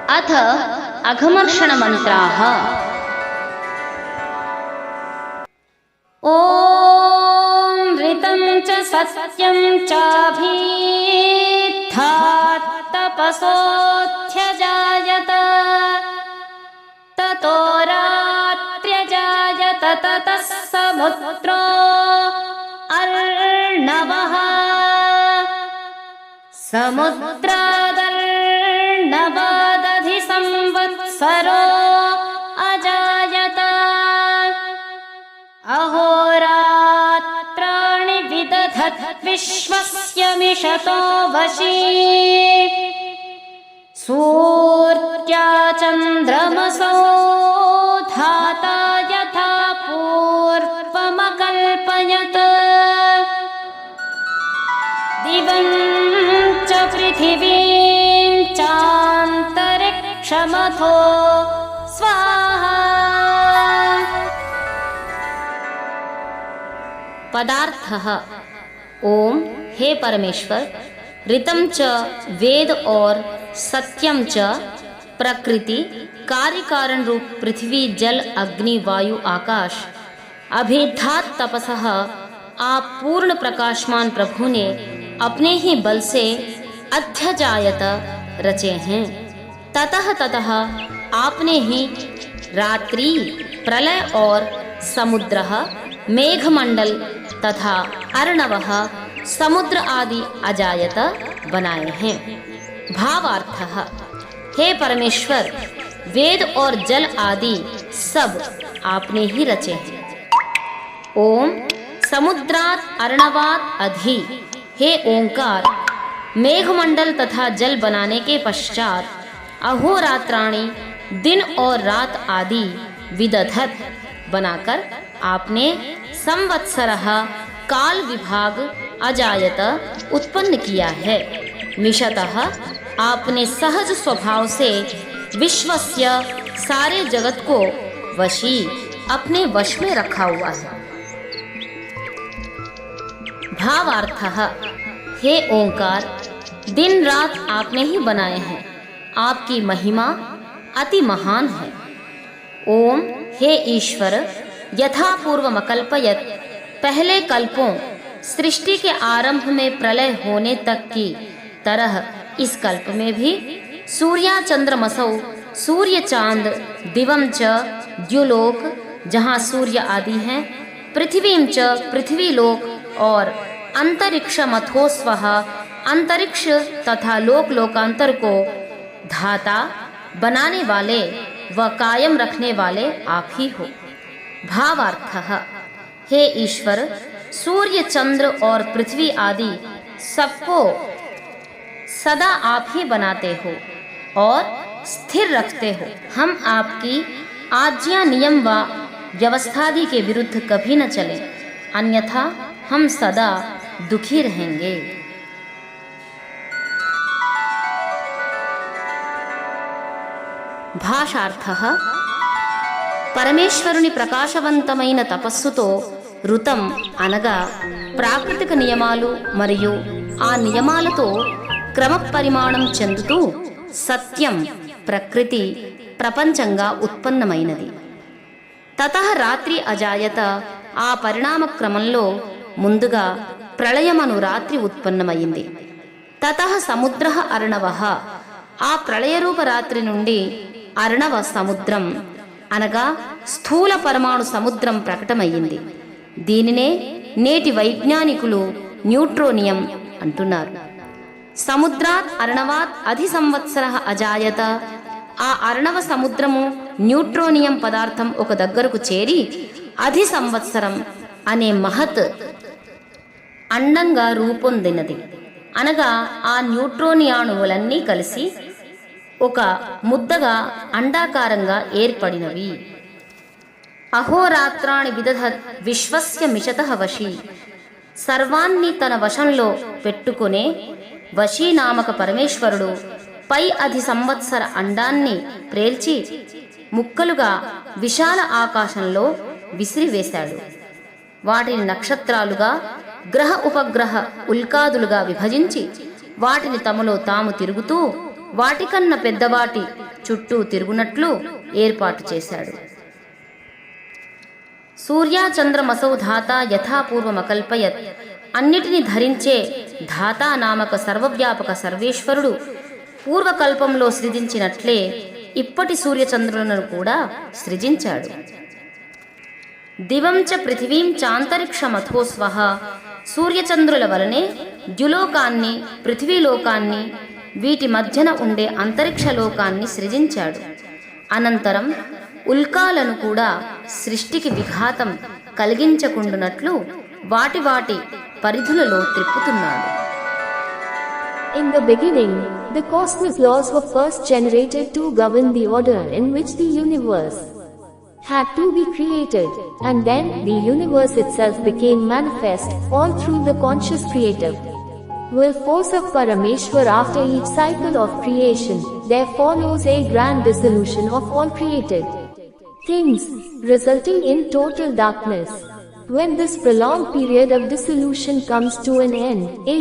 अथ अघमर्षणमन्त्राः। ॐ ऋतं च सत्यं चाभीत्थात् तपसोऽध्यजायत ततो रात्र्यजायत ततः समुद्रो अर्णवः समुद्रादर्णवादधि संवत्सरो अजायत अहोरात्राणि विदधत् विश्वस्य मिषतो वशी सूर्या चन्द्रमसो धाता यथा पूर्वमकल्पयत् दिवं च पृथिवीं चान्तरिक्षमथो स्वाहा। पदार्थः। ओम हे परमेश्वर, ऋतं च वेद और सत्यम च प्रकृति कार्य कारण रूप पृथ्वी जल अग्नि वायु आकाश अभेदात तपसः आप पूर्ण प्रकाशमान प्रभु ने अपने ही बल से अध्यजायत रचे हैं। ततः ततः आपने ही रात्रि प्रलय और समुद्र मेघमंडल तथा अर्णवः समुद्र आदि अजायत बनाए हैं। भावार्थः। हे परमेश्वर, वेद और जल आदि सब आपने ही रचे हैं। ओम समुद्रात अर्णवात अधि। हे ओंकार, मेघमंडल तथा जल बनाने के पश्चात अहोरात्राणि दिन और रात आदि विदधत बनाकर आपने संवत्सरः काल विभाग अजायत उत्पन्न किया है। मिषतः आपने सहज स्वभाव से विश्वस्य सारे जगत को वशी अपने वश में रखा हुआ है। भावार्थः। हे ओंकार, दिन रात आपने ही बनाए हैं। आपकी महिमा अति महान है। ओम हे ईश्वर, यथा पूर्वमकल्पयत् पहले कल्पों सृष्टि के आरंभ में प्रलय होने तक की तरह इस कल्प में भी सूर्या चंद्रमसौ सूर्य चांद दिवं च द्युलोक जहाँ सूर्य आदि हैं, पृथ्वीं च पृथ्वीलोक और अंतरिक्ष मथोस्वः अंतरिक्ष तथा लोक लोकांतर को धाता बनाने वाले व कायम रखने वाले आप ही हो। भावार्थः। हे ईश्वर, सूर्य चंद्र और पृथ्वी आदि सबको सदा आप ही बनाते हो और स्थिर रखते हो। हम आपकी आज्ञा नियम व व्यवस्थादि के विरुद्ध कभी न चलें, अन्यथा हम सदा दुखी रहेंगे। భాషార్థః. పరమేశ్వరుని ప్రకాశవంతమైన తపస్సుతో ఋతం అనగా ప్రాకృతిక నియమాలు మరియు ఆ నియమాలతో క్రమ పరిమాణం చెందుతూ సత్యం ప్రకృతి ప్రపంచంగా ఉత్పన్నమైనది. తతః రాత్రి అజాయత, ఆ పరిణామ క్రమంలో ముందుగా ప్రళయమను రాత్రి ఉత్పన్నమైంది. తతః సముద్రః అర్ణవః, ఆ ప్రళయరూప రాత్రి నుండి అర్ణవ సముద్రం అనగా స్థూల పరమాణు సముద్రం ప్రకటమయ్యింది. దీనినే నేటి వైజ్ఞానికులు న్యూట్రోనియం అంటున్నారు. సముద్రాత్ అర్ణవాత్ అధి సంవత్సరః అజాయత, ఆ అర్ణవ సముద్రము న్యూట్రోనియం పదార్థం ఒక దగ్గరకు చేరి అధి సంవత్సరం అనే మహత్ అండంగా రూపొందినది. అనగా ఆ న్యూట్రోనియాణువులన్నీ కలిసి ఒక ముద్దగా అండాకారంగా ఏర్పడినవి. అహోరాత్రాణి విదధత్ విశ్వస్య మిషతః వశీ, సర్వాన్ని తన వశంలో పెట్టుకునే వశీ నామక పరమేశ్వరుడు పై అధి సంవత్సర అండాన్ని ప్రేల్చి ముక్కలుగా విశాల ఆకాశంలో విసిరివేశాడు. వాటిని నక్షత్రాలుగా గ్రహ ఉపగ్రహ ఉల్కాదులుగా విభజించి వాటిని తమలో తాము తిరుగుతూ వాటికన్నా పెద్దవాటి చుట్టూ తిరుగునట్లు ఏర్పాటు చేశాడు. సూర్యాచంద్రమసౌ ధాత యథాపూర్వమకల్పయత్. అన్నిటిని ధరించే ధాతా నామక సర్వవ్యాపక సర్వేశ్వరుడు పూర్వకల్పంలో సృజించినట్లే ఇప్పటి సూర్యచంద్రులను కూడా సృజించాడు. దివం చ పృథివీం చాంతరిక్షమథో స్వః. సూర్యచంద్రుల వలనే ద్యులోకాన్ని, పృథివీలోకాన్ని, వీటి మధ్యన ఉండే అంతరిక్షలోకాన్ని సృజించాడు. అనంతరం ఉల్కాలను కూడా సృష్టికి విఘాతం కలిగించకుండునట్లు వాటి వాటి పరిధులలో త్రిప్పుతున్నాడు. In the beginning, the cosmic laws were first generated to govern the order in which the universe had to be created, and then the universe itself became manifest, all through the conscious creative will force of Parameshwar. After each cycle of creation, there follows a grand dissolution of all created things, resulting in total darkness. When this prolonged period of dissolution comes to an end, a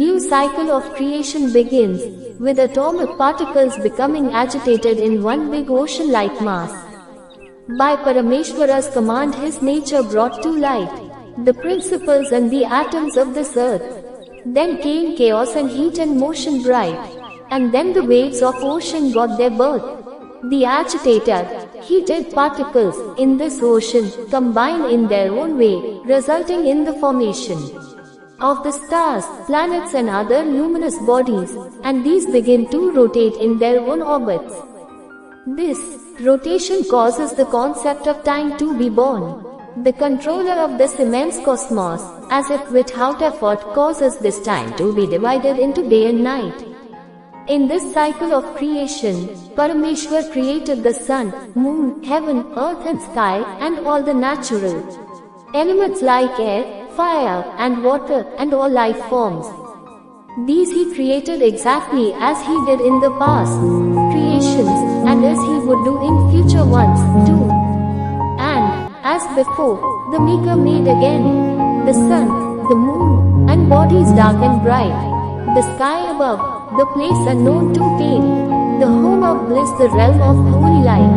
new cycle of creation begins, with atomic particles becoming agitated in one big ocean-like mass. By Parameshwara's command, his nature brought to light the principles and the atoms of this earth. Then came chaos and heat and motion bright, and then the waves of ocean got their birth. The agitated, heated particles in this ocean combine in their own way, resulting in the formation of the stars, planets and other luminous bodies, and these begin to rotate in their own orbits. This rotation causes the concept of time to be born. The controller of this immense cosmos, as if without effort, causes this time to be divided into day and night. In this cycle of creation, Parameshwar created the sun, moon, heaven, earth and sky, and all the natural elements like air, fire, and water, and all life forms. These he created exactly as he did in the past creations, and as he would do in future ones too. And, as before, the Maker made again the sun, the moon, and bodies dark and bright, the sky above, the place unknown to pain, the home of bliss, the realm of holy light.